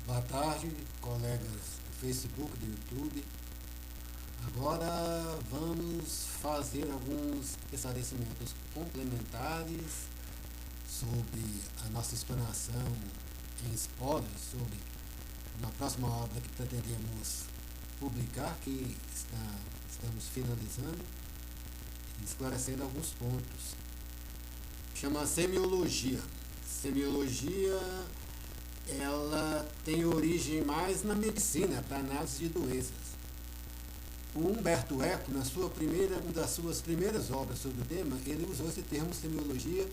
Boa tarde, colegas do Facebook, do YouTube. Agora vamos fazer alguns esclarecimentos complementares sobre a nossa explanação em spoilers sobre uma próxima obra que pretendemos publicar, que estamos finalizando e esclarecendo alguns pontos. Chama semiologia. Semiologia, ela tem origem mais na medicina, para análise de doenças. O Humberto Eco, uma das suas primeiras obras sobre o tema, ele usou esse termo semiologia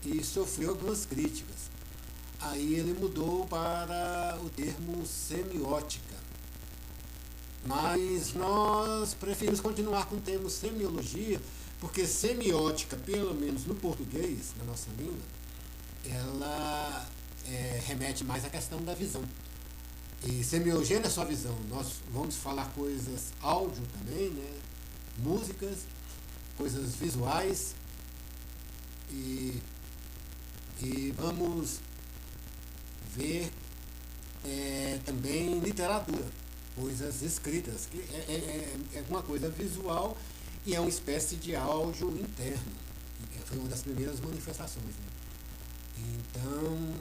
e sofreu algumas críticas. Aí ele mudou para o termo semiótica. Mas nós preferimos continuar com o termo semiologia, porque semiótica, pelo menos no português, na nossa língua, ela remete mais à questão da visão. E semiologia não é só visão, nós vamos falar coisas áudio também, né? Músicas, coisas visuais e vamos ver também literatura, coisas escritas, que é uma coisa visual e é uma espécie de áudio interno. Foi uma das primeiras manifestações, né? Então,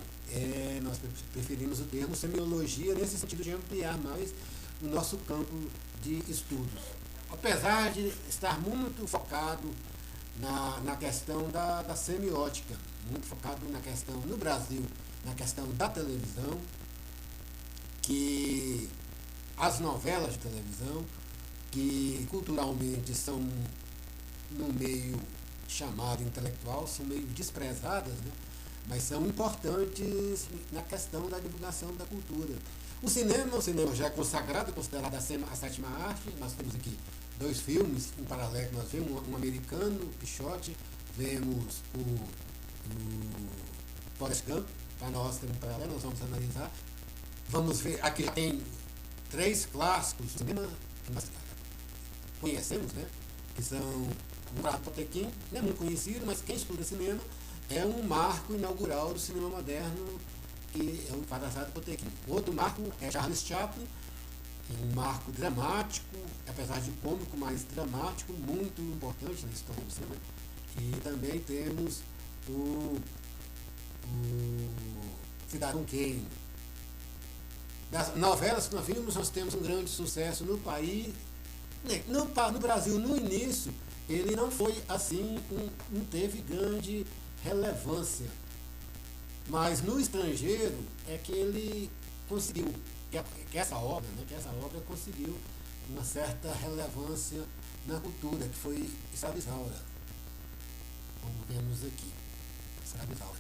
nós preferimos o termo semiologia nesse sentido de ampliar mais o nosso campo de estudos. Apesar de estar muito focado na questão da semiótica, muito focado na questão, no Brasil, na questão da televisão, que as novelas de televisão, que culturalmente são, no meio chamado intelectual, são meio desprezadas, né? Mas são importantes na questão da divulgação da cultura. O cinema já é consagrado, considerado a sétima arte. Nós temos aqui dois filmes em paralelo. Nós vemos um americano, Pichote, vemos o Forrest Gump, para nós temos um paralelo, nós vamos analisar. Vamos ver, aqui já tem três clássicos do cinema que nós conhecemos, né? Que são o Prato Potequim, não é muito conhecido, mas quem estuda cinema é um marco inaugural do cinema moderno, que é o Padre Potequim. Outro marco é Charles Chaplin, um marco dramático, apesar de cômico, mas dramático, muito importante na história do cinema. E também temos o Cidadão Kane. Das novelas que nós vimos, nós temos um grande sucesso no país. No Brasil, no início, ele não foi assim, não teve grande relevância, mas no estrangeiro é que ele conseguiu, que essa obra conseguiu uma certa relevância na cultura, que foi Escravizaura, como vemos aqui. Escravizaura.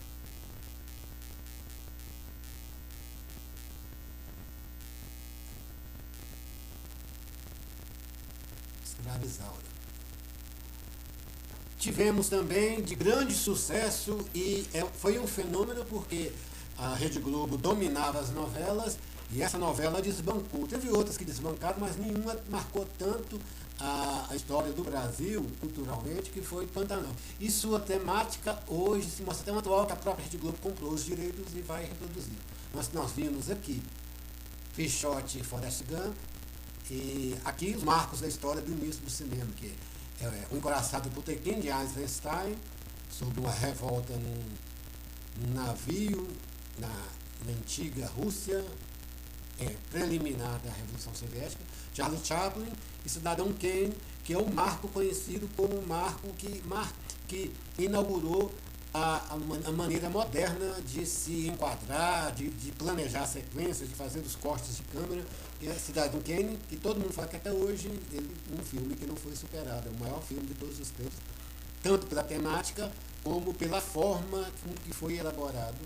Escravizaura. Tivemos também de grande sucesso e foi um fenômeno porque a Rede Globo dominava as novelas e essa novela desbancou. Teve outras que desbancaram, mas nenhuma marcou tanto a história do Brasil culturalmente, que foi Pantanal. E sua temática hoje se mostra tão atual que a própria Rede Globo comprou os direitos e vai reproduzir. Nós vimos aqui Pichote e Forrest Gump, e aqui os marcos da história do início do cinema, que o Encoraçado Potequim, de Eisenstein, sobre uma revolta num navio na antiga Rússia, preliminar da Revolução Soviética. Charlie Chaplin e Cidadão Kane, que é um marco conhecido como um marco que inaugurou a maneira moderna de se enquadrar, de planejar sequências, de fazer os cortes de câmera. E a Cidadão Kane, que todo mundo fala que até hoje um filme que não foi superado, é o maior filme de todos os tempos, tanto pela temática como pela forma que foi elaborado,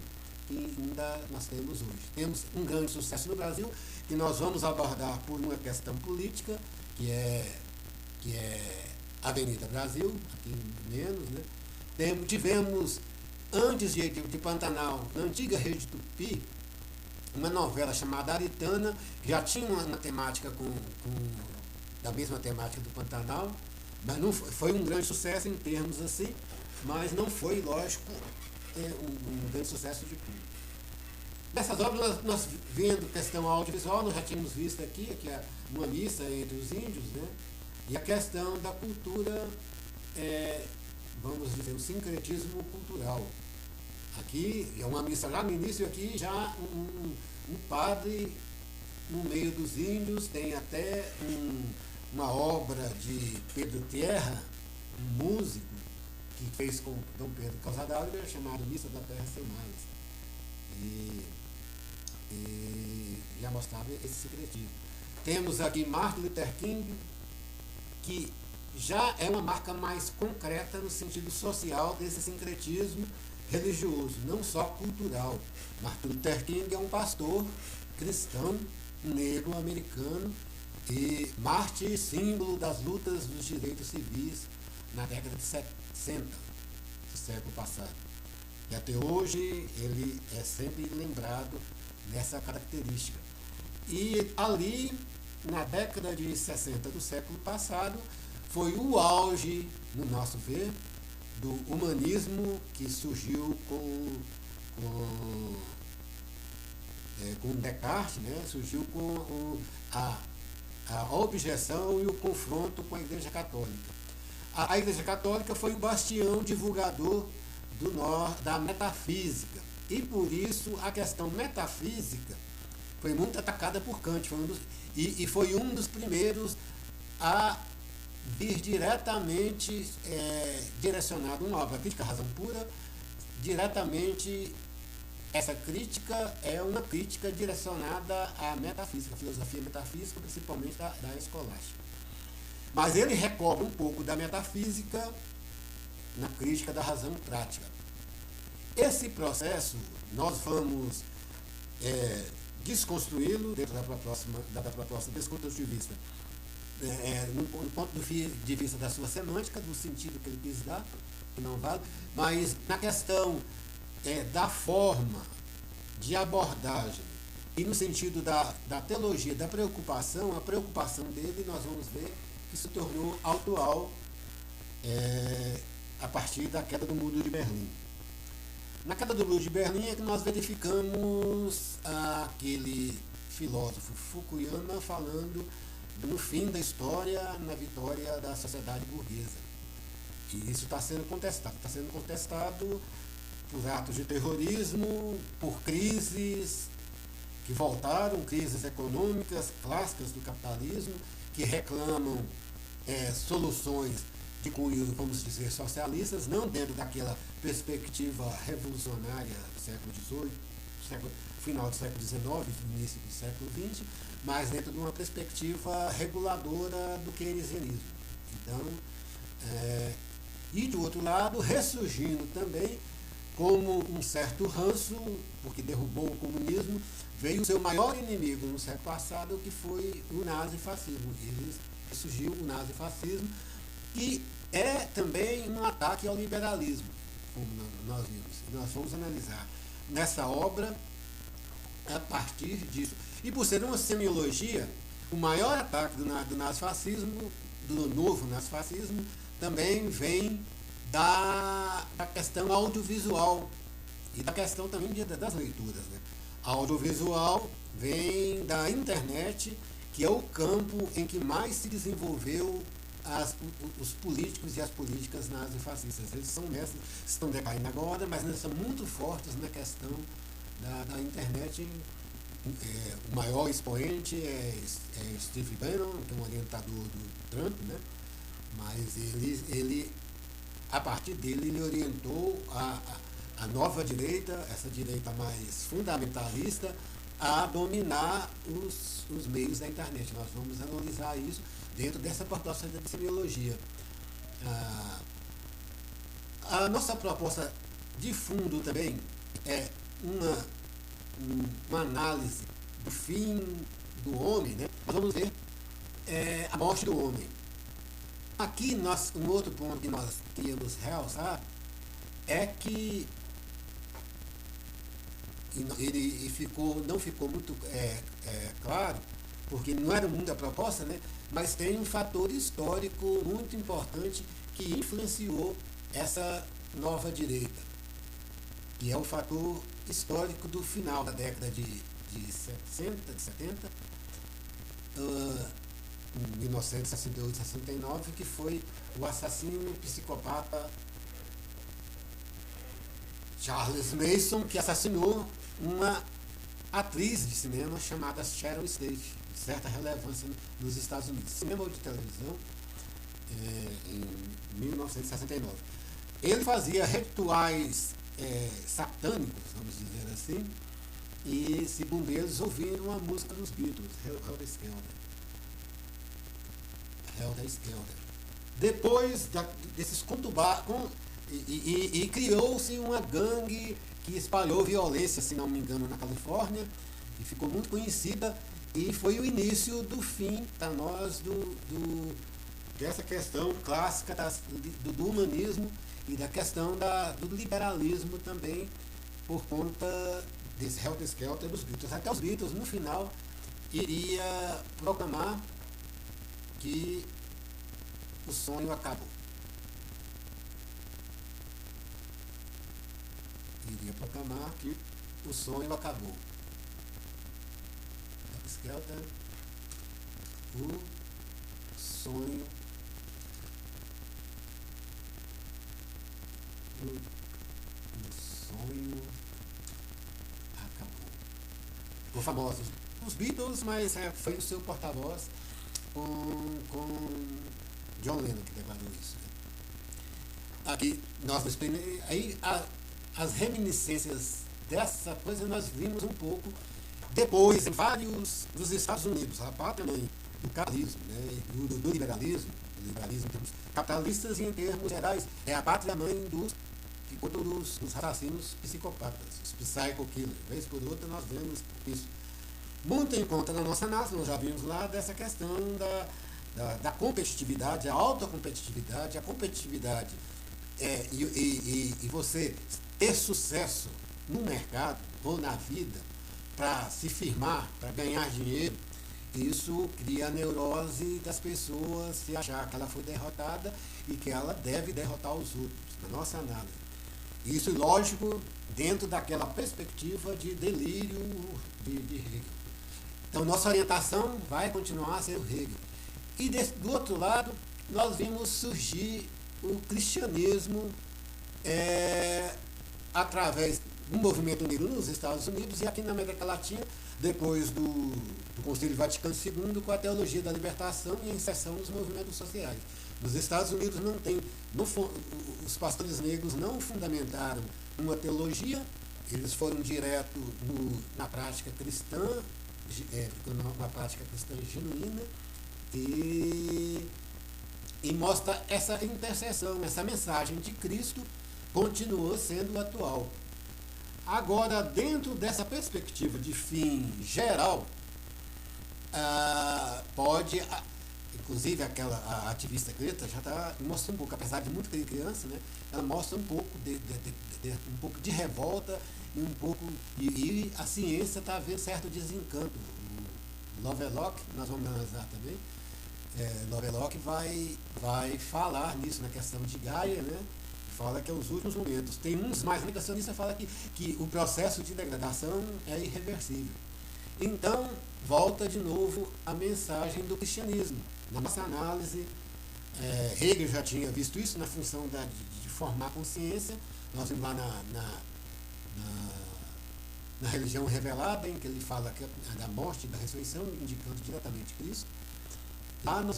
e ainda nós temos hoje. Temos um grande sucesso no Brasil, que nós vamos abordar por uma questão política, que é Avenida Brasil, aqui menos, né? Tivemos, antes de Pantanal, na antiga Rede Tupi, uma novela chamada Aritana, que já tinha uma temática da mesma temática do Pantanal, mas não foi um grande sucesso em termos assim, mas não foi, lógico, um grande sucesso de público. Nessas obras nós vendo questão audiovisual, nós já tínhamos visto aqui, que é uma missa entre os índios, né? E a questão da cultura, vamos dizer, o sincretismo cultural. Aqui, é uma missa lá no início, aqui já um padre no meio dos índios, tem até uma obra de Pedro Terra, um músico, que fez com Dom Pedro Casadalga, chamado Missa da Terra Sem Mais. E já mostrava esse secretismo. Temos aqui Martin Luther King, que já é uma marca mais concreta no sentido social desse sincretismo religioso, não só cultural. Martin Luther King é um pastor cristão, negro americano, e mártir, símbolo das lutas dos direitos civis na década de 60 do século passado. E até hoje ele é sempre lembrado nessa característica. E ali, na década de 60 do século passado, foi o auge, no nosso ver, do humanismo que surgiu com Descartes, né? Surgiu com a objeção e o confronto com a Igreja Católica. A Igreja Católica foi o bastião divulgador da metafísica. E por isso a questão metafísica foi muito atacada por Kant. Foi um dos primeiros a vir diretamente direcionado, uma obra crítica à razão pura, diretamente. Essa crítica é uma crítica direcionada à metafísica, à filosofia metafísica, principalmente da escolástica. Mas ele recobra um pouco da metafísica na crítica da razão prática. Esse processo nós vamos desconstruí-lo dentro da proposta desconstrutivista, no ponto de vista da sua semântica, do sentido que ele quis dar, que não vale, mas na questão da forma de abordagem e no sentido da teologia, da preocupação, a preocupação dele, nós vamos ver que se tornou atual a partir da queda do Muro de Berlim. Na queda do Muro de Berlim é que nós verificamos aquele filósofo Fukuyama falando no fim da história, na vitória da sociedade burguesa. E isso está sendo contestado por atos de terrorismo, por crises que voltaram, crises econômicas clássicas do capitalismo, que reclamam soluções de cunho, vamos dizer, socialistas, não dentro daquela perspectiva revolucionária do século XVIII, final do século XIX, início do século XX, mas dentro de uma perspectiva reguladora do keynesianismo. Então, e do outro lado, ressurgindo também como um certo ranço, porque derrubou o comunismo, veio o seu maior inimigo no século passado, que foi o nazifascismo. Surgiu o nazifascismo, que é também um ataque ao liberalismo, como nós vimos. Nós vamos analisar nessa obra a partir disso. E por ser uma semiologia, o maior ataque do nazifascismo, do novo nazifascismo, também vem da questão audiovisual e da questão também das leituras. Né? A audiovisual vem da internet, que é o campo em que mais se desenvolveu os políticos e as políticas nazifascistas. Eles são mestres, estão decaindo agora, mas eles são muito fortes na questão da internet. O maior expoente é Steve Bannon, que é um orientador do Trump, né? Mas ele a partir dele, ele orientou a nova direita, essa direita mais fundamentalista, a dominar os meios da internet. Nós vamos analisar isso dentro dessa proposta de semiologia. A nossa proposta de fundo também é uma análise do fim do homem, né? Nós vamos ver a morte do homem. Aqui, um outro ponto que nós queríamos realçar é que ele não ficou muito claro, porque não era muito a proposta, né? Mas tem um fator histórico muito importante que influenciou essa nova direita. E é o fator histórico do final da década de 60, de 70, em 1968, 69, que foi o assassino psicopata Charles Manson, que assassinou uma atriz de cinema chamada Sharon Tate, de certa relevância nos Estados Unidos, cinema ou de televisão, em 1969. Ele fazia rituais satânicos, vamos dizer assim, e, segundo eles, ouviram a música dos Beatles, Helter Skelter. Depois desses e criou-se uma gangue que espalhou violência, se não me engano, na Califórnia, e ficou muito conhecida, e foi o início do fim para nós dessa questão clássica do humanismo e da questão do liberalismo também, por conta desse Helter Skelter dos Beatles. Até os Beatles, no final, iria proclamar que o sonho acabou. Iria proclamar que o sonho acabou. Skelter, o sonho acabou. Ficou famoso os Beatles, mas foi o seu porta-voz com John Lennon que declarou isso. Aqui nós aí as reminiscências dessa coisa nós vimos um pouco depois em vários dos Estados Unidos, a pátria mãe do capitalismo, né, do liberalismo em termos capitalistas e em termos gerais é a pátria mãe dos assassinos psicopatas, os psycho killers. Vez por outra nós vemos isso muito em conta na nossa análise. Nós já vimos lá dessa questão da competitividade, a alta competitividade, a competitividade e você ter sucesso no mercado ou na vida para se firmar, para ganhar dinheiro. Isso cria a neurose das pessoas se achar que ela foi derrotada e que ela deve derrotar os outros, na nossa análise. Isso, lógico, dentro daquela perspectiva de delírio de Hegel. Então, nossa orientação vai continuar a ser o Hegel. E do outro lado, nós vimos surgir o cristianismo através do movimento negro nos Estados Unidos e aqui na América Latina, depois do Concílio Vaticano II, com a teologia da libertação e a inserção dos movimentos sociais. Nos Estados Unidos os pastores negros não fundamentaram uma teologia, eles foram direto na prática cristã, uma prática cristã genuína, e mostra essa intercessão, essa mensagem de Cristo continuou sendo atual. Agora, dentro dessa perspectiva de fim geral, inclusive a ativista Greta já mostra um pouco, apesar de muito criança, né, ela mostra um pouco um pouco de revolta e a ciência está vendo certo desencanto. O Lovelock, nós vamos analisar também, Lovelock vai falar nisso, na questão de Gaia, né? Fala que é os últimos momentos. Tem uns mais negacionistas que falam que o processo de degradação é irreversível. Então, volta de novo a mensagem do cristianismo. Na nossa análise, Hegel já tinha visto isso na função de formar consciência. Nós vimos lá na religião revelada, em que ele fala da morte e da ressurreição, indicando diretamente Cristo. Lá nós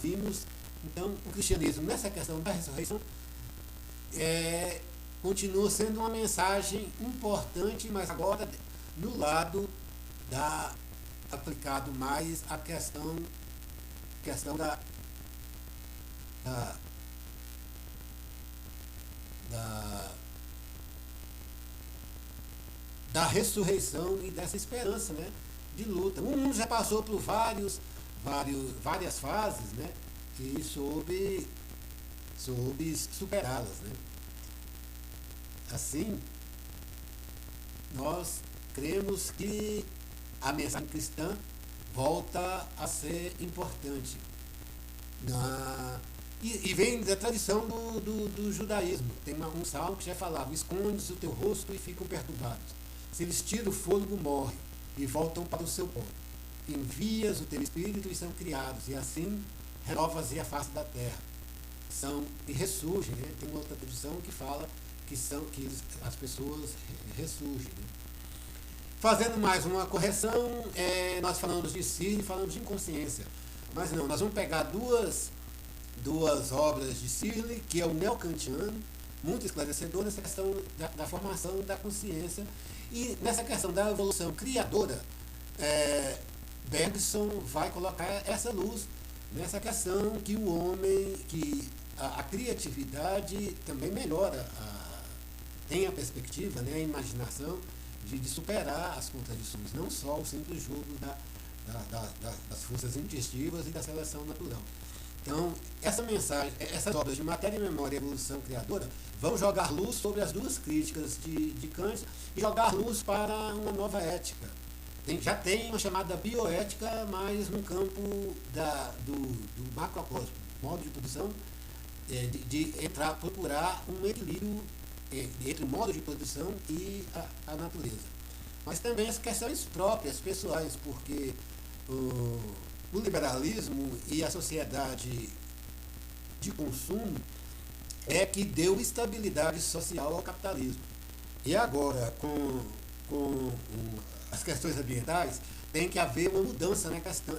vimos, então, o cristianismo nessa questão da ressurreição continua sendo uma mensagem importante, mas agora no lado aplicado mais à questão da ressurreição e dessa esperança, né, de luta. O mundo já passou por várias fases, né, e soube superá-las, né. Assim, nós cremos que a mensagem cristã volta a ser importante E vem da tradição do judaísmo. Tem um salmo que já falava: escondes o teu rosto e ficam perturbados. Se eles tiram o fôlego, morrem e voltam para o seu pó. Envias o teu espírito e são criados, e assim renovas a face da terra. E ressurgem, né? Tem uma outra tradição que fala que as pessoas ressurgem. Né? Fazendo mais uma correção, nós falamos de si e falamos de inconsciência. Mas não, nós vamos pegar duas obras de Searle, que é o neocantiano, muito esclarecedor nessa questão da formação da consciência. E nessa questão da evolução criadora, Bergson vai colocar essa luz nessa questão que o homem, que a criatividade também melhora, tem a perspectiva, né, a imaginação de superar as contradições, não só o simples jogo das forças intuitivas e da seleção natural. Então, essa mensagem, essas obras de Matéria, Memória e Evolução Criadora vão jogar luz sobre as duas críticas de Kant e jogar luz para uma nova ética. Já tem uma chamada bioética, mas no campo do macrocosmo, modo de produção, de procurar um equilíbrio entre o modo de produção e a natureza. Mas também as questões próprias, pessoais, porque o liberalismo e a sociedade de consumo é que deu estabilidade social ao capitalismo. E agora, com as questões ambientais, tem que haver uma mudança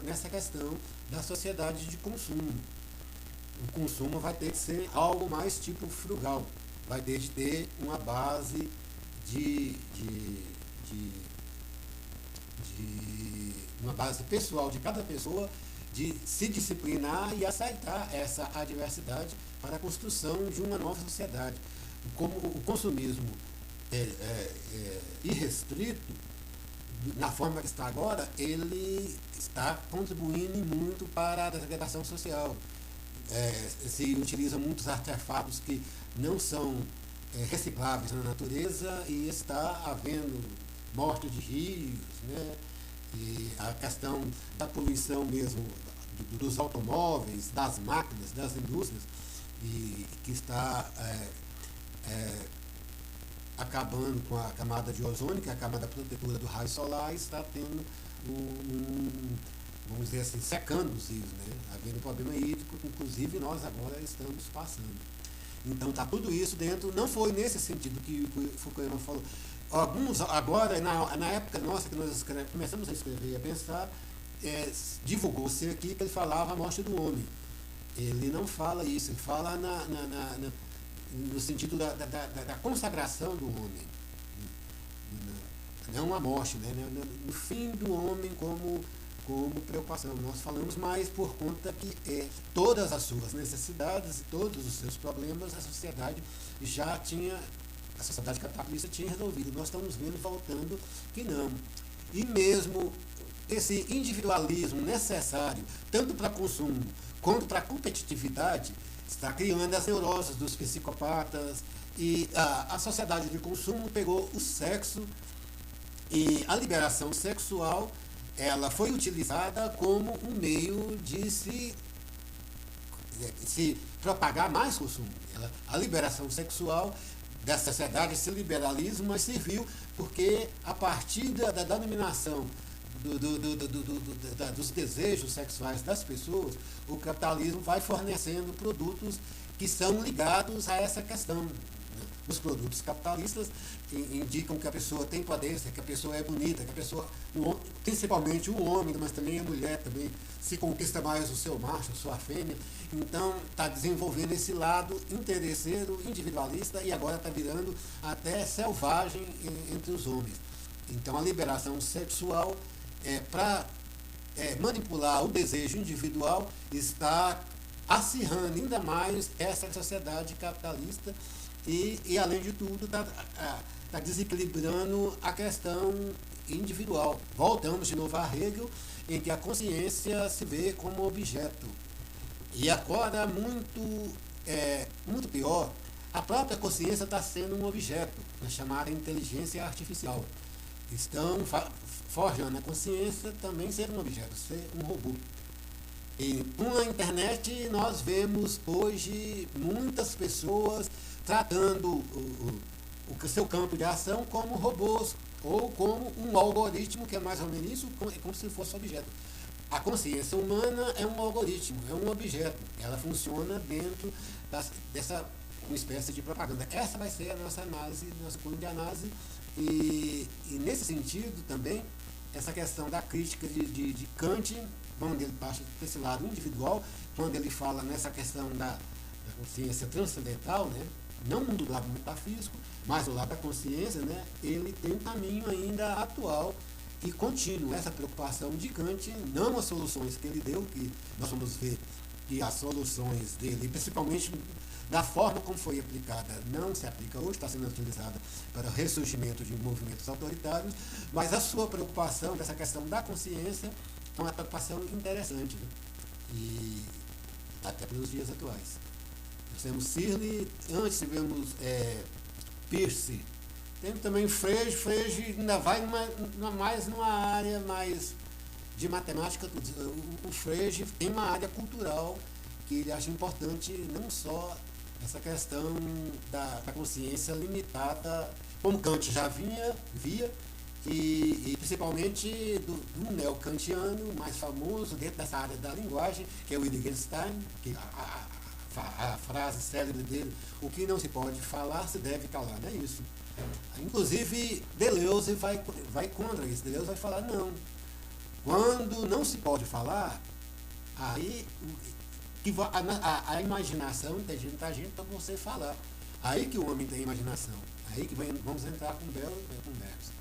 nessa questão da sociedade de consumo. O consumo vai ter que ser algo mais tipo frugal, vai ter de ter uma base uma base pessoal de cada pessoa, de se disciplinar e aceitar essa adversidade para a construção de uma nova sociedade. Como o consumismo irrestrito, na forma que está agora, ele está contribuindo muito para a degradação social. Se utilizam muitos artefatos que não são recicláveis na natureza e está havendo morte de rios, né? E a questão da poluição mesmo dos automóveis, das máquinas, das indústrias, e que está acabando com a camada de ozônio, que é a camada protetora do raio solar, está tendo vamos dizer assim, secando os rios, né? Havendo problema hídrico, inclusive nós agora estamos passando. Então está tudo isso dentro, não foi nesse sentido que o Fukuyama falou. Alguns agora, na época nossa que nós começamos a escrever e a pensar, divulgou-se aqui que ele falava a morte do homem. Ele não fala isso, ele fala no sentido da consagração do homem. Não a morte, né? No fim do homem como preocupação. Nós falamos mais por conta que todas as suas necessidades e todos os seus problemas a sociedade capitalista tinha resolvido. Nós estamos vendo, voltando, que não. E mesmo esse individualismo necessário, tanto para consumo quanto para competitividade, está criando as neuroses dos psicopatas, e a sociedade de consumo pegou o sexo e a liberação sexual, ela foi utilizada como um meio de se propagar mais consumo. A liberação sexual da sociedade, esse liberalismo, mas serviu porque a partir da dominação dos desejos sexuais das pessoas, o capitalismo vai fornecendo produtos que são ligados a essa questão. Os produtos capitalistas indicam que a pessoa tem potência, que a pessoa é bonita, que a pessoa, principalmente o homem, mas também a mulher também se conquista mais o seu macho, a sua fêmea. Então está desenvolvendo esse lado interesseiro, individualista, e agora está virando até selvagem entre os homens. Então a liberação sexual para manipular o desejo individual está acirrando ainda mais essa sociedade capitalista. E além de tudo, está desequilibrando a questão individual. Voltamos de novo a Hegel, em que a consciência se vê como objeto. E agora, muito pior, a própria consciência está sendo um objeto, na chamada inteligência artificial. Estão forjando a consciência também ser um objeto, ser um robô. E com a internet nós vemos hoje muitas pessoas tratando o seu campo de ação como robôs ou como um algoritmo, que é mais ou menos isso, como se fosse objeto. A consciência humana é um algoritmo, é um objeto. Ela funciona dentro dessa uma espécie de propaganda. Essa vai ser a nossa análise, nosso plano de análise. E nesse sentido também, essa questão da crítica de Kant, quando ele parte desse lado individual, quando ele fala nessa questão da consciência transcendental, né? Não do lado metafísico, mas do lado da consciência, né? Ele tem um caminho ainda atual e contínuo. Essa preocupação de Kant, não as soluções que ele deu, que nós vamos ver que as soluções dele, principalmente da forma como foi aplicada, não se aplica hoje, está sendo utilizada para o ressurgimento de movimentos autoritários, mas a sua preocupação dessa questão da consciência é uma preocupação interessante, né? E até pelos dias atuais. Nós temos Searle, antes tivemos Peirce, temos também Frege ainda vai mais numa área mais de matemática. O Frege tem uma área cultural que ele acha importante, não só essa questão da consciência limitada, como Kant já via, e principalmente do neo-kantiano mais famoso dentro dessa área da linguagem, que é o Wittgenstein, que a frase célebre dele, o que não se pode falar se deve calar, não é isso? Inclusive, Deleuze vai contra isso. Deleuze vai falar, não. Quando não se pode falar, aí a imaginação inteligente está agindo para você falar. Aí que o homem tem imaginação. Aí que vamos entrar com bela conversa.